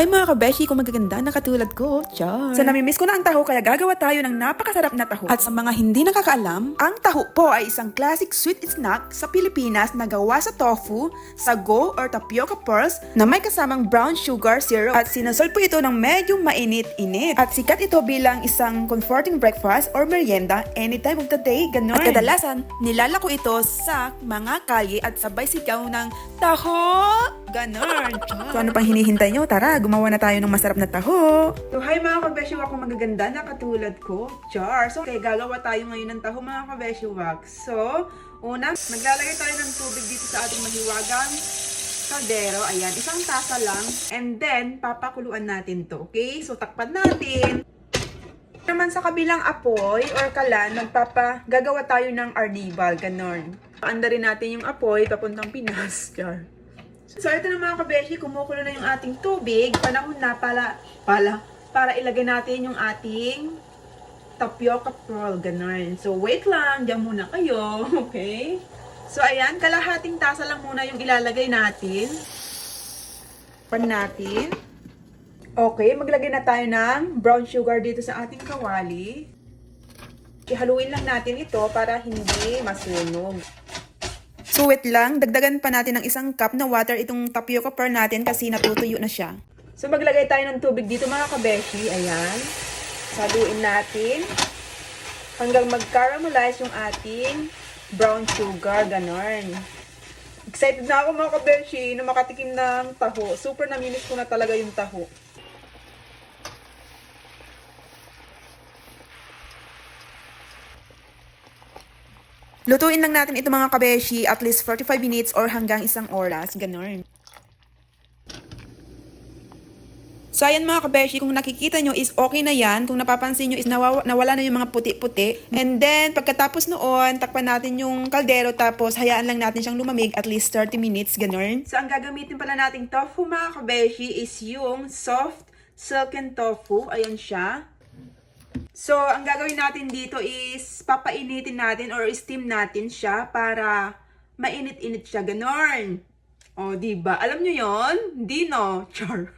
Hi mga kabeshi, kung magaganda na katulad ko, char. So namimiss ko na ang taho kaya gagawa tayo ng napakasarap na taho. At sa mga hindi nakakaalam, ang taho po ay isang classic sweet snack sa Pilipinas na gawa sa tofu, sago or tapioca pearls na may kasamang brown sugar syrup. At sinasol po ito ng medyo mainit-init. At sikat ito bilang isang comforting breakfast or merienda anytime of the day, ganun. At kadalasan, nilalako ito sa mga kalye at sabay sigaw ng taho, ganun. So ano pang hinihintay nyo? Tara, gumawa na tayo ng masarap na taho. So hi mga kabesyo, ako magaganda na katulad ko, char. So kaya gagawa tayo ngayon ng taho mga kabesyo. So una, maglalagay tayo ng tubig dito sa ating mahiwagang kaldero. Ayan, isang tasa lang. And then, papakuluan natin to. Okay? So takpan natin. Naman sa kabilang apoy or kalan, gagawa tayo ng arnibal, ganon. Anda rin natin yung apoy papuntang Pinas, char. So ito na mga kabeshi, kumukulo na yung ating tubig. Panahon na para ilagay natin yung ating tapioca pearl, ganun. So wait lang, diyan muna kayo, okay? So ayan, kalahating tasa lang muna yung ilalagay natin. Pan natin. Okay, maglagay na tayo ng brown sugar dito sa ating kawali. Ihaluin lang natin ito para hindi masunog. So wait lang, dagdagan pa natin ng isang cup na water itong tapioca pearl natin kasi natutuyo na siya. So maglagay tayo ng tubig dito mga kabeshi, ayan. Saluin natin hanggang mag-caramelize yung ating brown sugar, ganon. Excited na ako mga kabeshi na makatikim ng taho. Super namimiss ko na talaga yung taho. Lutuin lang natin ito mga kabeshi at least 45 minutes or hanggang isang oras, ganun. So ayan mga kabeshi, kung nakikita nyo is okay na yan. Kung napapansin nyo is nawala na yung mga puti-puti. And then pagkatapos noon, takpan natin yung kaldero tapos hayaan lang natin siyang lumamig at least 30 minutes, ganun. So ang gagamitin pala nating tofu mga kabeshi is yung soft silken tofu. Ayan siya. So, ang gagawin natin dito is papainitin natin or steam natin siya para mainit-init siya. Ganon. O, diba? Alam nyo yon? Hindi, no? Char.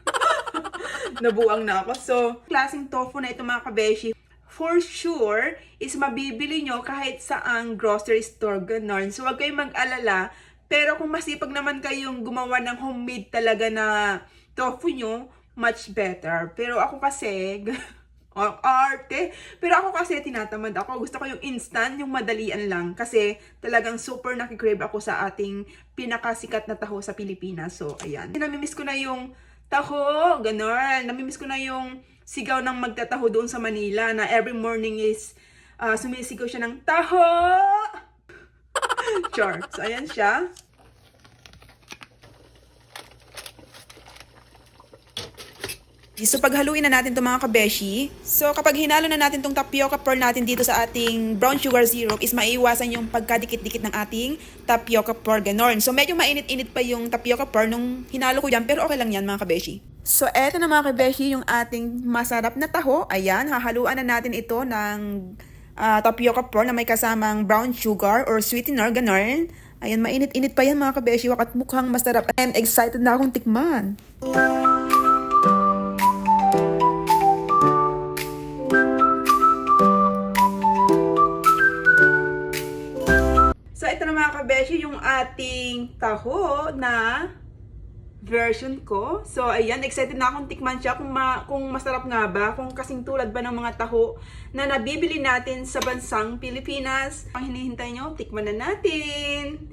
Nabuang na ako. So, klaseng tofu na ito mga kabeshi. For sure, is mabibili nyo kahit saang grocery store. Ganon. So, wag kayong mag-alala. Pero kung masipag naman kayong gumawa ng homemade talaga na tofu nyo, much better. Pero ako kasi... arte. Pero ako kasi tinatamad ako. Gusto ko yung instant, yung madalian lang. Kasi talagang super nakikrave ako sa ating pinakasikat na taho sa Pilipinas. So, ayan. Namimiss ko na yung taho. Ganon. Namimiss ko na yung sigaw ng magtataho doon sa Manila na every morning is sumisigaw siya ng taho. Char. So, ayan siya. So paghaluin na natin itong mga kabeshi. So kapag hinalo na natin itong tapioca pearl natin dito sa ating brown sugar syrup is maiiwasan yung pagkadikit-dikit ng ating tapioca pearl, ganon. So medyo mainit-init pa yung tapioca pearl nung hinalo ko yan, pero okay lang yan mga kabeshi. So eto na mga kabeshi yung ating masarap na taho. Ayan, hahaluan na natin ito ng tapioca pearl na may kasamang brown sugar or sweetener, ganon. Ayan, mainit-init pa yan mga kabeshi, at mukhang masarap. And excited na akong tikman. So, ito na mga kabeshi, yung ating taho na version ko. So, ayan, excited na akong tikman siya kung masarap nga ba, kung kasing tulad ba ng mga taho na nabibili natin sa bansang Pilipinas. Ang hinihintay nyo, tikman na natin.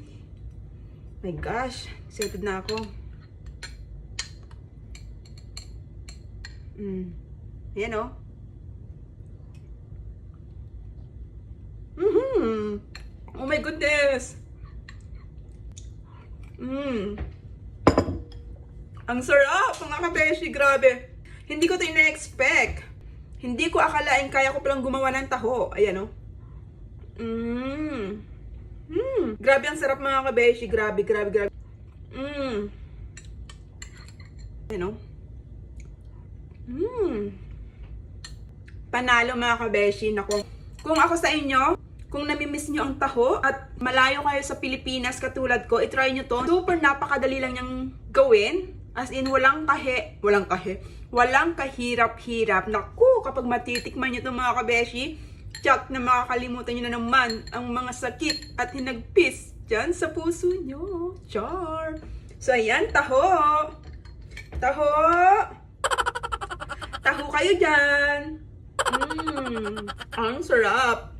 My gosh, excited na ako. Ayan o. Oh my goodness! Ang sarap! Mga kabeshi, grabe! Hindi ko ito ina-expect. Hindi ko akalain kaya ko palang gumawa ng taho. Ayan o. Grabe ang sarap mga kabeshi. Grabe, grabe, grabe. Ayan o. Panalo mga kabeshi. Nako. Kung ako sa inyo, kung namimiss nyo ang taho at malayo kayo sa Pilipinas katulad ko, itry nyo to. Super napakadali lang niyang gawin. As in, walang kahirap-hirap. Naku, kapag matitikman nyo itong mga kabeshi, tsak na makakalimutan nyo na naman ang mga sakit at hinagpis dyan sa puso nyo. Char! So, ayan, taho! Taho! Taho kayo dyan! Ang sarap!